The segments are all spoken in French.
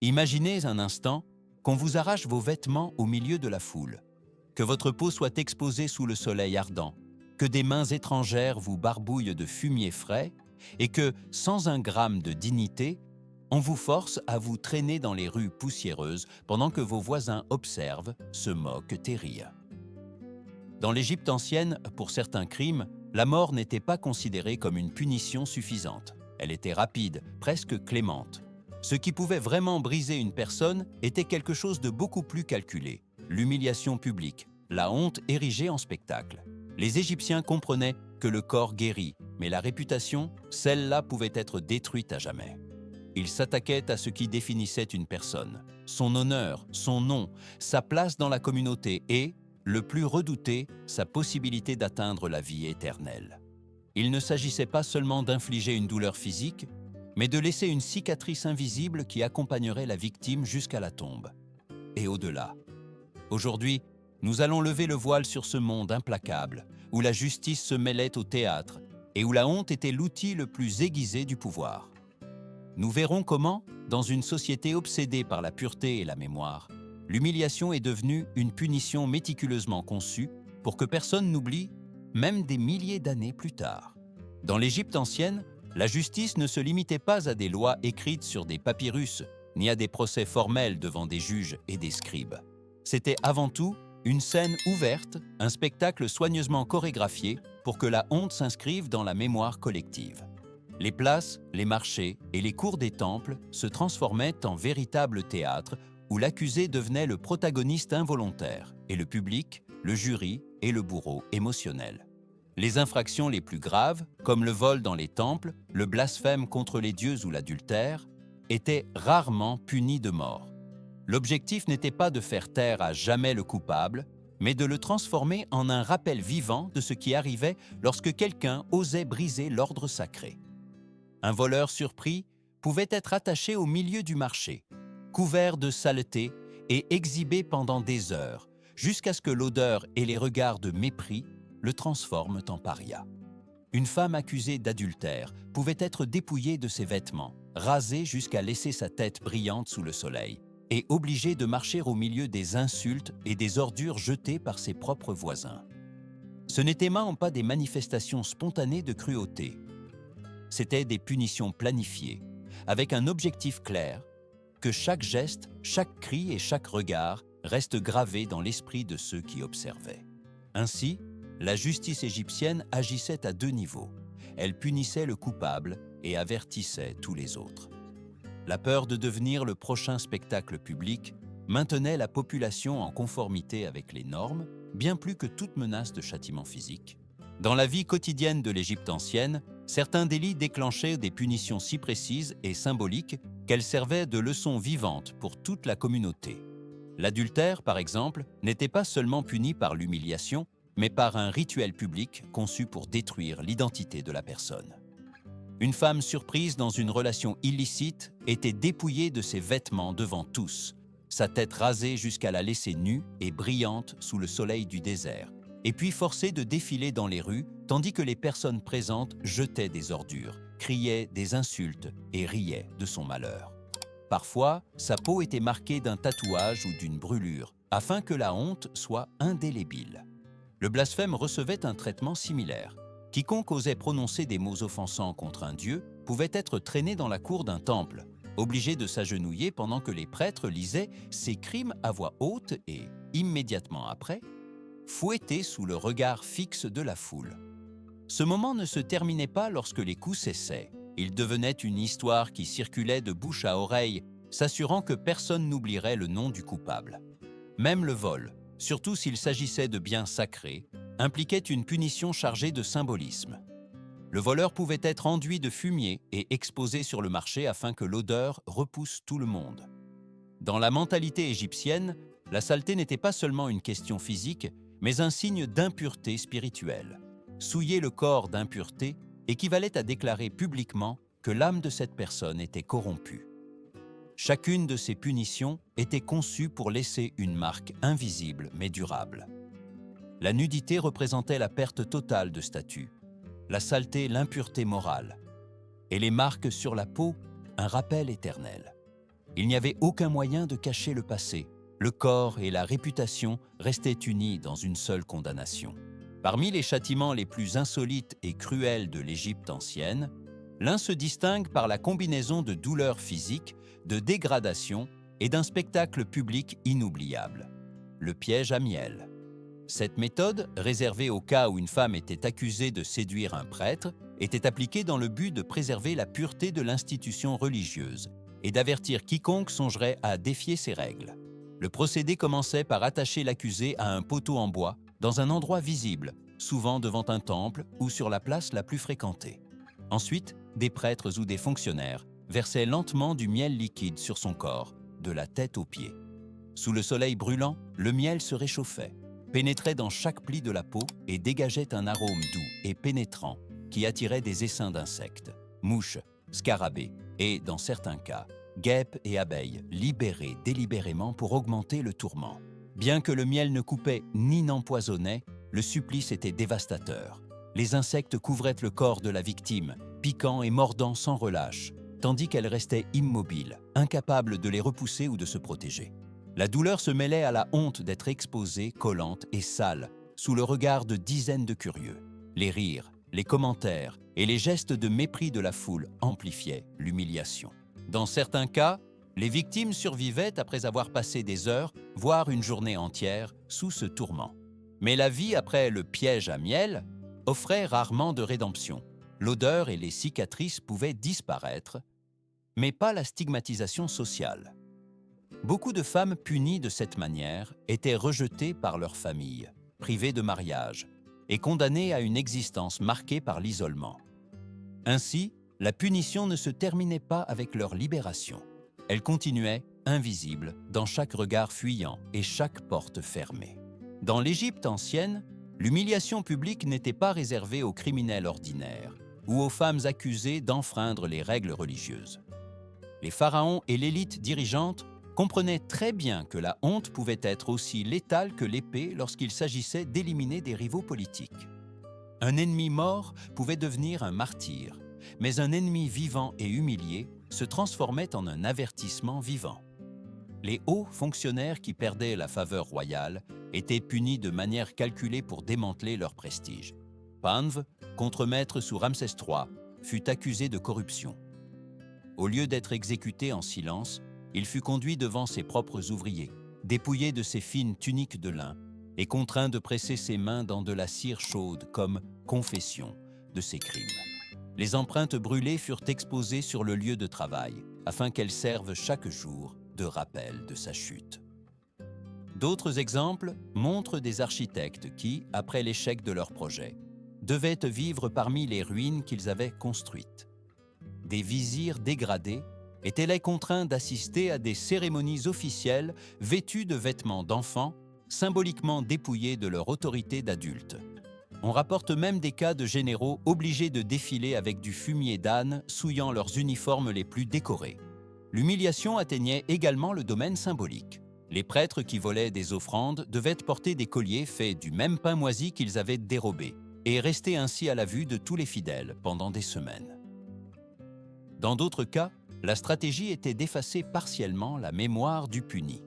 Imaginez un instant qu'on vous arrache vos vêtements au milieu de la foule, que votre peau soit exposée sous le soleil ardent, que des mains étrangères vous barbouillent de fumier frais et que, sans un gramme de dignité, on vous force à vous traîner dans les rues poussiéreuses pendant que vos voisins observent, se moquent et rient. Dans l'Égypte ancienne, pour certains crimes, la mort n'était pas considérée comme une punition suffisante. Elle était rapide, presque clémente. Ce qui pouvait vraiment briser une personne était quelque chose de beaucoup plus calculé, l'humiliation publique, la honte érigée en spectacle. Les Égyptiens comprenaient que le corps guérit, mais la réputation, celle-là pouvait être détruite à jamais. Ils s'attaquaient à ce qui définissait une personne, son honneur, son nom, sa place dans la communauté et, le plus redouté, sa possibilité d'atteindre la vie éternelle. Il ne s'agissait pas seulement d'infliger une douleur physique, mais de laisser une cicatrice invisible qui accompagnerait la victime jusqu'à la tombe. Et au-delà. Aujourd'hui, nous allons lever le voile sur ce monde implacable, où la justice se mêlait au théâtre et où la honte était l'outil le plus aiguisé du pouvoir. Nous verrons comment, dans une société obsédée par la pureté et la mémoire, l'humiliation est devenue une punition méticuleusement conçue pour que personne n'oublie, même des milliers d'années plus tard. Dans l'Égypte ancienne, la justice ne se limitait pas à des lois écrites sur des papyrus, ni à des procès formels devant des juges et des scribes. C'était avant tout une scène ouverte, un spectacle soigneusement chorégraphié pour que la honte s'inscrive dans la mémoire collective. Les places, les marchés et les cours des temples se transformaient en véritables théâtres où l'accusé devenait le protagoniste involontaire et le public, le jury et le bourreau émotionnel. Les infractions les plus graves, comme le vol dans les temples, le blasphème contre les dieux ou l'adultère, étaient rarement punies de mort. L'objectif n'était pas de faire taire à jamais le coupable, mais de le transformer en un rappel vivant de ce qui arrivait lorsque quelqu'un osait briser l'ordre sacré. Un voleur surpris pouvait être attaché au milieu du marché, couvert de saleté et exhibé pendant des heures, jusqu'à ce que l'odeur et les regards de mépris le transforment en paria. Une femme accusée d'adultère pouvait être dépouillée de ses vêtements, rasée jusqu'à laisser sa tête brillante sous le soleil, et obligée de marcher au milieu des insultes et des ordures jetées par ses propres voisins. Ce n'étaient même pas des manifestations spontanées de cruauté. C'étaient des punitions planifiées, avec un objectif clair, que chaque geste, chaque cri et chaque regard restent gravés dans l'esprit de ceux qui observaient. Ainsi, la justice égyptienne agissait à deux niveaux. Elle punissait le coupable et avertissait tous les autres. La peur de devenir le prochain spectacle public maintenait la population en conformité avec les normes, bien plus que toute menace de châtiment physique. Dans la vie quotidienne de l'Égypte ancienne, certains délits déclenchaient des punitions si précises et symboliques qu'elles servaient de leçons vivantes pour toute la communauté. L'adultère, par exemple, n'était pas seulement puni par l'humiliation, mais par un rituel public conçu pour détruire l'identité de la personne. Une femme surprise dans une relation illicite était dépouillée de ses vêtements devant tous, sa tête rasée jusqu'à la laisser nue et brillante sous le soleil du désert, et puis forcée de défiler dans les rues tandis que les personnes présentes jetaient des ordures, criaient des insultes et riaient de son malheur. Parfois, sa peau était marquée d'un tatouage ou d'une brûlure, afin que la honte soit indélébile. Le blasphème recevait un traitement similaire. Quiconque osait prononcer des mots offensants contre un dieu pouvait être traîné dans la cour d'un temple, obligé de s'agenouiller pendant que les prêtres lisaient ses crimes à voix haute et, immédiatement après, fouetté sous le regard fixe de la foule. Ce moment ne se terminait pas lorsque les coups cessaient. Il devenait une histoire qui circulait de bouche à oreille, s'assurant que personne n'oublierait le nom du coupable. Même le vol, surtout s'il s'agissait de biens sacrés, impliquait une punition chargée de symbolisme. Le voleur pouvait être enduit de fumier et exposé sur le marché afin que l'odeur repousse tout le monde. Dans la mentalité égyptienne, la saleté n'était pas seulement une question physique, mais un signe d'impureté spirituelle. Souiller le corps d'impureté équivalait à déclarer publiquement que l'âme de cette personne était corrompue. Chacune de ces punitions était conçue pour laisser une marque invisible mais durable. La nudité représentait la perte totale de statut, la saleté l'impureté morale, et les marques sur la peau un rappel éternel. Il n'y avait aucun moyen de cacher le passé. Le corps et la réputation restaient unis dans une seule condamnation. Parmi les châtiments les plus insolites et cruels de l'Égypte ancienne, l'un se distingue par la combinaison de douleurs physiques, de dégradation et d'un spectacle public inoubliable, le piège à miel. Cette méthode, réservée au cas où une femme était accusée de séduire un prêtre, était appliquée dans le but de préserver la pureté de l'institution religieuse et d'avertir quiconque songerait à défier ses règles. Le procédé commençait par attacher l'accusé à un poteau en bois dans un endroit visible, souvent devant un temple ou sur la place la plus fréquentée. Ensuite, des prêtres ou des fonctionnaires versaient lentement du miel liquide sur son corps, de la tête aux pieds. Sous le soleil brûlant, le miel se réchauffait, pénétrait dans chaque pli de la peau et dégageait un arôme doux et pénétrant qui attirait des essaims d'insectes, mouches, scarabées et, dans certains cas, guêpes et abeilles libérées délibérément pour augmenter le tourment. Bien que le miel ne coupait ni n'empoisonnait, le supplice était dévastateur. Les insectes couvraient le corps de la victime, piquant et mordant sans relâche, tandis qu'elle restait immobile, incapable de les repousser ou de se protéger. La douleur se mêlait à la honte d'être exposée, collante et sale, sous le regard de dizaines de curieux. Les rires, les commentaires et les gestes de mépris de la foule amplifiaient l'humiliation. Dans certains cas, les victimes survivaient après avoir passé des heures, voire une journée entière, sous ce tourment. Mais la vie après le piège à miel offrait rarement de rédemption. L'odeur et les cicatrices pouvaient disparaître, mais pas la stigmatisation sociale. Beaucoup de femmes punies de cette manière étaient rejetées par leur famille, privées de mariage et condamnées à une existence marquée par l'isolement. Ainsi, la punition ne se terminait pas avec leur libération. Elle continuait, invisible, dans chaque regard fuyant et chaque porte fermée. Dans l'Égypte ancienne, l'humiliation publique n'était pas réservée aux criminels ordinaires ou aux femmes accusées d'enfreindre les règles religieuses. Les pharaons et l'élite dirigeante comprenaient très bien que la honte pouvait être aussi létale que l'épée lorsqu'il s'agissait d'éliminer des rivaux politiques. Un ennemi mort pouvait devenir un martyr, mais un ennemi vivant et humilié se transformait en un avertissement vivant. Les hauts fonctionnaires qui perdaient la faveur royale étaient punis de manière calculée pour démanteler leur prestige. Panv, contremaître sous Ramsès III, fut accusé de corruption. Au lieu d'être exécuté en silence, il fut conduit devant ses propres ouvriers, dépouillé de ses fines tuniques de lin et contraint de presser ses mains dans de la cire chaude comme confession de ses crimes. Les empreintes brûlées furent exposées sur le lieu de travail afin qu'elles servent chaque jour de rappel de sa chute. D'autres exemples montrent des architectes qui, après l'échec de leur projet, devaient vivre parmi les ruines qu'ils avaient construites. Des vizirs dégradés étaient contraints d'assister à des cérémonies officielles vêtus de vêtements d'enfants, symboliquement dépouillés de leur autorité d'adultes. On rapporte même des cas de généraux obligés de défiler avec du fumier d'âne souillant leurs uniformes les plus décorés. L'humiliation atteignait également le domaine symbolique. Les prêtres qui volaient des offrandes devaient porter des colliers faits du même pain moisi qu'ils avaient dérobé et rester ainsi à la vue de tous les fidèles pendant des semaines. Dans d'autres cas, la stratégie était d'effacer partiellement la mémoire du puni,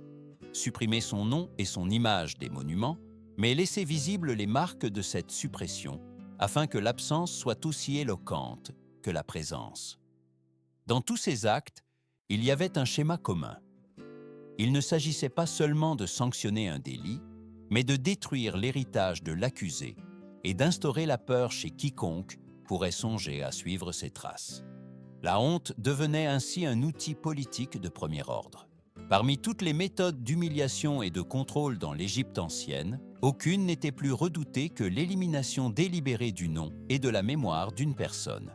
supprimer son nom et son image des monuments, mais laisser visibles les marques de cette suppression, afin que l'absence soit aussi éloquente que la présence. Dans tous ces actes, il y avait un schéma commun. Il ne s'agissait pas seulement de sanctionner un délit, mais de détruire l'héritage de l'accusé et d'instaurer la peur chez quiconque pourrait songer à suivre ses traces. La honte devenait ainsi un outil politique de premier ordre. Parmi toutes les méthodes d'humiliation et de contrôle dans l'Égypte ancienne, aucune n'était plus redoutée que l'élimination délibérée du nom et de la mémoire d'une personne.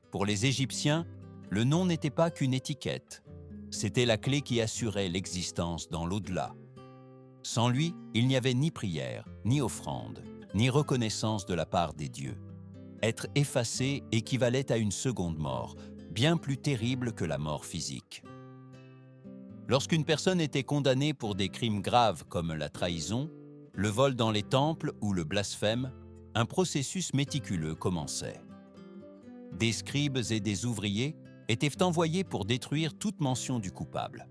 Pour les Égyptiens, le nom n'était pas qu'une étiquette, c'était la clé qui assurait l'existence dans l'au-delà. Sans lui, il n'y avait ni prière, ni offrande, ni reconnaissance de la part des dieux. Être effacé équivalait à une seconde mort, bien plus terrible que la mort physique. Lorsqu'une personne était condamnée pour des crimes graves comme la trahison, le vol dans les temples ou le blasphème, un processus méticuleux commençait. Des scribes et des ouvriers étaient envoyés pour détruire toute mention du coupable.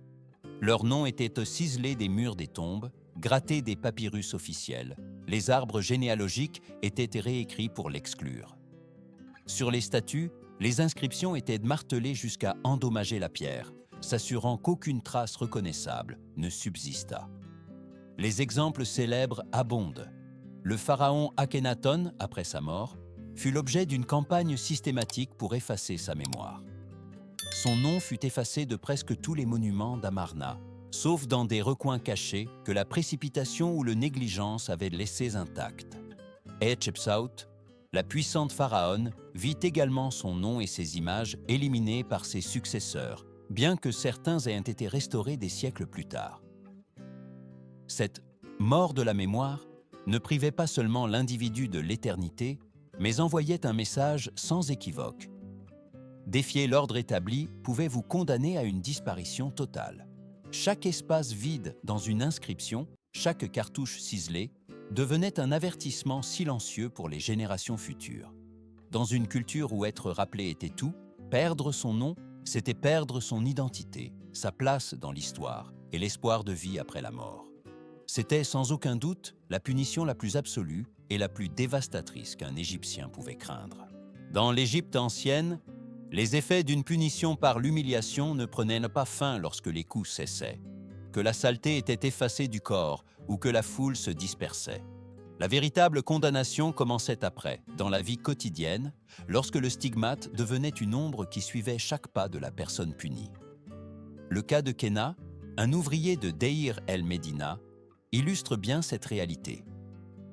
Leurs noms étaient ciselés des murs des tombes, grattés des papyrus officiels. Les arbres généalogiques étaient réécrits pour l'exclure. Sur les statues, les inscriptions étaient martelées jusqu'à endommager la pierre, s'assurant qu'aucune trace reconnaissable ne subsista. Les exemples célèbres abondent. Le pharaon Akhenaton, après sa mort, fut l'objet d'une campagne systématique pour effacer sa mémoire. Son nom fut effacé de presque tous les monuments d'Amarna, sauf dans des recoins cachés que la précipitation ou la négligence avaient laissés intacts. Hatshepsut, la puissante pharaone, vit également son nom et ses images éliminés par ses successeurs, bien que certains aient été restaurés des siècles plus tard. Cette « mort de la mémoire » ne privait pas seulement l'individu de l'éternité, mais envoyait un message sans équivoque. Défier l'ordre établi pouvait vous condamner à une disparition totale. Chaque espace vide dans une inscription, chaque cartouche ciselée, devenait un avertissement silencieux pour les générations futures. Dans une culture où être rappelé était tout, perdre son nom, c'était perdre son identité, sa place dans l'histoire et l'espoir de vie après la mort. C'était sans aucun doute la punition la plus absolue et la plus dévastatrice qu'un Égyptien pouvait craindre. Dans l'Égypte ancienne, les effets d'une punition par l'humiliation ne prenaient pas fin lorsque les coups cessaient, que la saleté était effacée du corps ou que la foule se dispersait. La véritable condamnation commençait après, dans la vie quotidienne, lorsque le stigmate devenait une ombre qui suivait chaque pas de la personne punie. Le cas de Kenna, un ouvrier de Deir el-Médina, illustre bien cette réalité.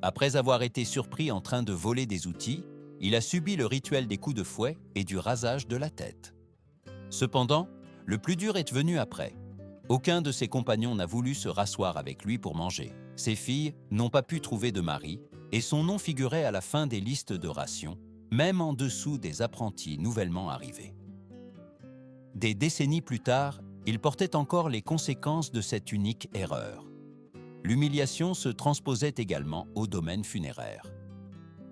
Après avoir été surpris en train de voler des outils, il a subi le rituel des coups de fouet et du rasage de la tête. Cependant, le plus dur est venu après. Aucun de ses compagnons n'a voulu se rasseoir avec lui pour manger. Ses filles n'ont pas pu trouver de mari et son nom figurait à la fin des listes de rations, même en dessous des apprentis nouvellement arrivés. Des décennies plus tard, il portait encore les conséquences de cette unique erreur. L'humiliation se transposait également au domaine funéraire.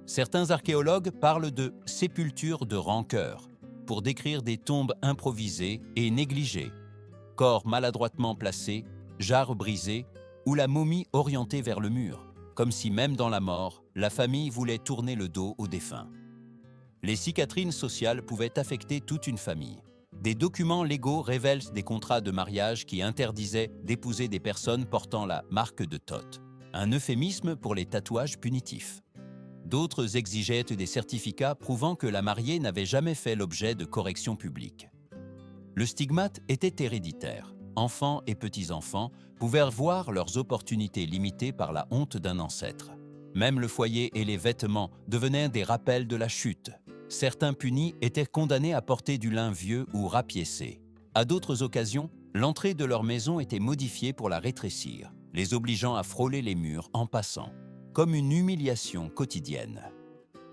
Certains archéologues parlent de « sépultures de rancœur » pour décrire des tombes improvisées et négligées, corps maladroitement placés, jarres brisées ou la momie orientée vers le mur, comme si même dans la mort, la famille voulait tourner le dos au défunt. Les cicatrines sociales pouvaient affecter toute une famille. Des documents légaux révèlent des contrats de mariage qui interdisaient d'épouser des personnes portant la marque de Thoth, un euphémisme pour les tatouages punitifs. D'autres exigeaient des certificats prouvant que la mariée n'avait jamais fait l'objet de corrections publiques. Le stigmate était héréditaire. Enfants et petits-enfants pouvaient voir leurs opportunités limitées par la honte d'un ancêtre. Même le foyer et les vêtements devenaient des rappels de la chute. Certains punis étaient condamnés à porter du lin vieux ou rapiécé. À d'autres occasions, l'entrée de leur maison était modifiée pour la rétrécir, les obligeant à frôler les murs en passant, comme une humiliation quotidienne.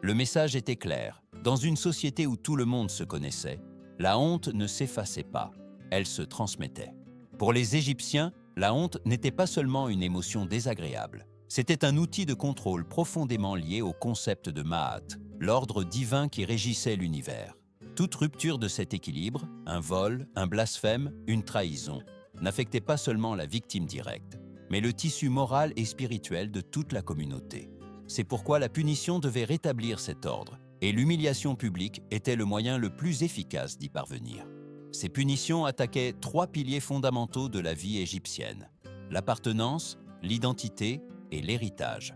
Le message était clair. Dans une société où tout le monde se connaissait, la honte ne s'effaçait pas, elle se transmettait. Pour les Égyptiens, la honte n'était pas seulement une émotion désagréable, c'était un outil de contrôle profondément lié au concept de Ma'at, l'ordre divin qui régissait l'univers. Toute rupture de cet équilibre, un vol, un blasphème, une trahison, n'affectait pas seulement la victime directe, mais le tissu moral et spirituel de toute la communauté. C'est pourquoi la punition devait rétablir cet ordre, et l'humiliation publique était le moyen le plus efficace d'y parvenir. Ces punitions attaquaient 3 piliers fondamentaux de la vie égyptienne: l'appartenance, l'identité et l'héritage.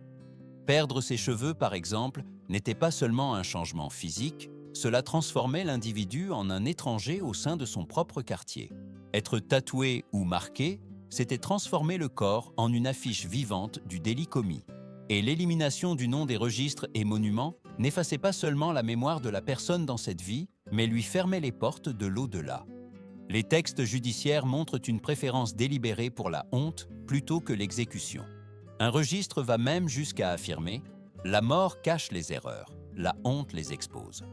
Perdre ses cheveux, par exemple, n'était pas seulement un changement physique, cela transformait l'individu en un étranger au sein de son propre quartier. Être tatoué ou marqué, c'était transformer le corps en une affiche vivante du délit commis. Et l'élimination du nom des registres et monuments n'effaçait pas seulement la mémoire de la personne dans cette vie, mais lui fermait les portes de l'au-delà. Les textes judiciaires montrent une préférence délibérée pour la honte plutôt que l'exécution. Un registre va même jusqu'à affirmer « La mort cache les erreurs, la honte les expose ».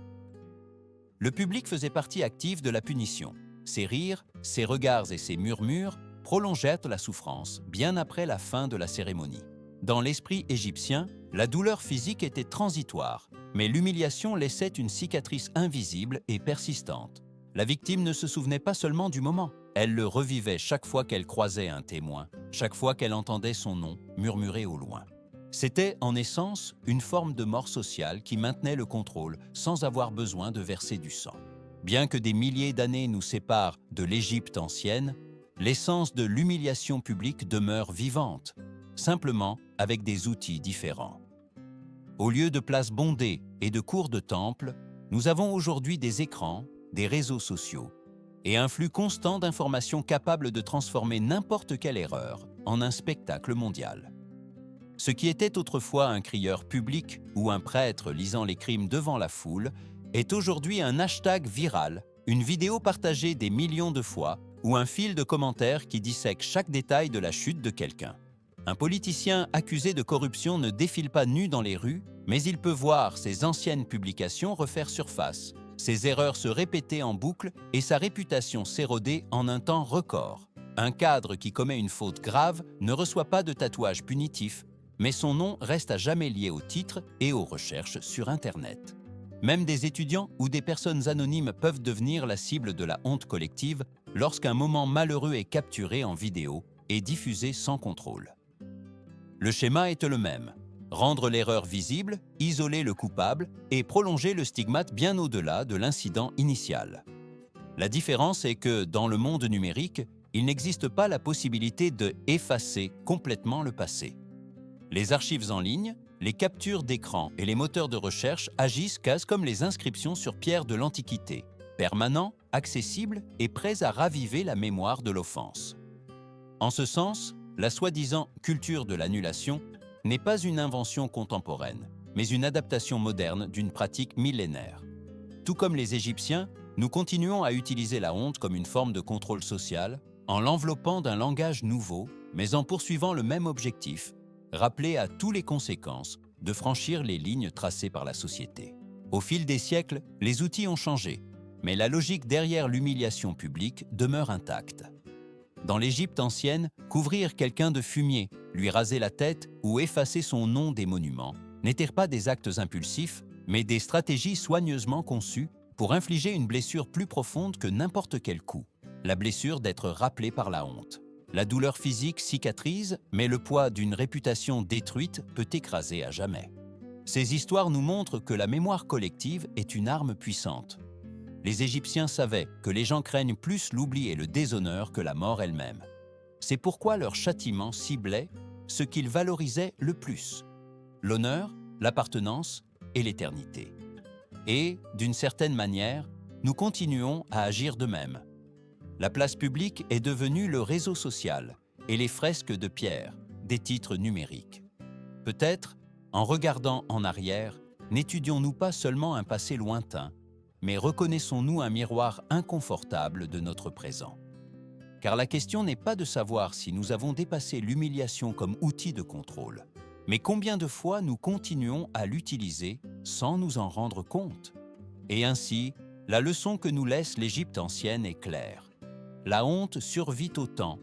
Le public faisait partie active de la punition. Ses rires, ses regards et ses murmures prolongèrent la souffrance bien après la fin de la cérémonie. Dans l'esprit égyptien, la douleur physique était transitoire, mais l'humiliation laissait une cicatrice invisible et persistante. La victime ne se souvenait pas seulement du moment, elle le revivait chaque fois qu'elle croisait un témoin, chaque fois qu'elle entendait son nom murmuré au loin. C'était, en essence, une forme de mort sociale qui maintenait le contrôle sans avoir besoin de verser du sang. Bien que des milliers d'années nous séparent de l'Égypte ancienne, l'essence de l'humiliation publique demeure vivante, simplement avec des outils différents. Au lieu de places bondées et de cours de temple, nous avons aujourd'hui des écrans, des réseaux sociaux et un flux constant d'informations capables de transformer n'importe quelle erreur en un spectacle mondial. Ce qui était autrefois un crieur public ou un prêtre lisant les crimes devant la foule est aujourd'hui un hashtag viral, une vidéo partagée des millions de fois ou un fil de commentaires qui dissèque chaque détail de la chute de quelqu'un. Un politicien accusé de corruption ne défile pas nu dans les rues, mais il peut voir ses anciennes publications refaire surface, ses erreurs se répéter en boucle et sa réputation s'éroder en un temps record. Un cadre qui commet une faute grave ne reçoit pas de tatouage punitif, mais son nom reste à jamais lié au titre et aux recherches sur Internet. Même des étudiants ou des personnes anonymes peuvent devenir la cible de la honte collective lorsqu'un moment malheureux est capturé en vidéo et diffusé sans contrôle. Le schéma est le même. Rendre l'erreur visible, isoler le coupable et prolonger le stigmate bien au-delà de l'incident initial. La différence est que, dans le monde numérique, il n'existe pas la possibilité de effacer complètement le passé. Les archives en ligne, les captures d'écran et les moteurs de recherche agissent quasi comme les inscriptions sur pierre de l'Antiquité, permanents, accessibles et prêts à raviver la mémoire de l'offense. En ce sens, la soi-disant culture de l'annulation n'est pas une invention contemporaine, mais une adaptation moderne d'une pratique millénaire. Tout comme les Égyptiens, nous continuons à utiliser la honte comme une forme de contrôle social, en l'enveloppant d'un langage nouveau, mais en poursuivant le même objectif, rappeler à tous les conséquences de franchir les lignes tracées par la société. Au fil des siècles, les outils ont changé, mais la logique derrière l'humiliation publique demeure intacte. Dans l'Égypte ancienne, couvrir quelqu'un de fumier, lui raser la tête ou effacer son nom des monuments n'étaient pas des actes impulsifs, mais des stratégies soigneusement conçues pour infliger une blessure plus profonde que n'importe quel coup, la blessure d'être rappelé par la honte. La douleur physique cicatrise, mais le poids d'une réputation détruite peut écraser à jamais. Ces histoires nous montrent que la mémoire collective est une arme puissante. Les Égyptiens savaient que les gens craignent plus l'oubli et le déshonneur que la mort elle-même. C'est pourquoi leur châtiment ciblait ce qu'ils valorisaient le plus: l'honneur, l'appartenance et l'éternité. Et, d'une certaine manière, nous continuons à agir de même. La place publique est devenue le réseau social et les fresques de pierre, des titres numériques. Peut-être, en regardant en arrière, n'étudions-nous pas seulement un passé lointain, mais reconnaissons-nous un miroir inconfortable de notre présent. Car la question n'est pas de savoir si nous avons dépassé l'humiliation comme outil de contrôle, mais combien de fois nous continuons à l'utiliser sans nous en rendre compte. Et ainsi, la leçon que nous laisse l'Égypte ancienne est claire. La honte survit au temps,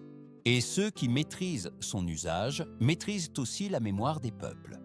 et ceux qui maîtrisent son usage maîtrisent aussi la mémoire des peuples.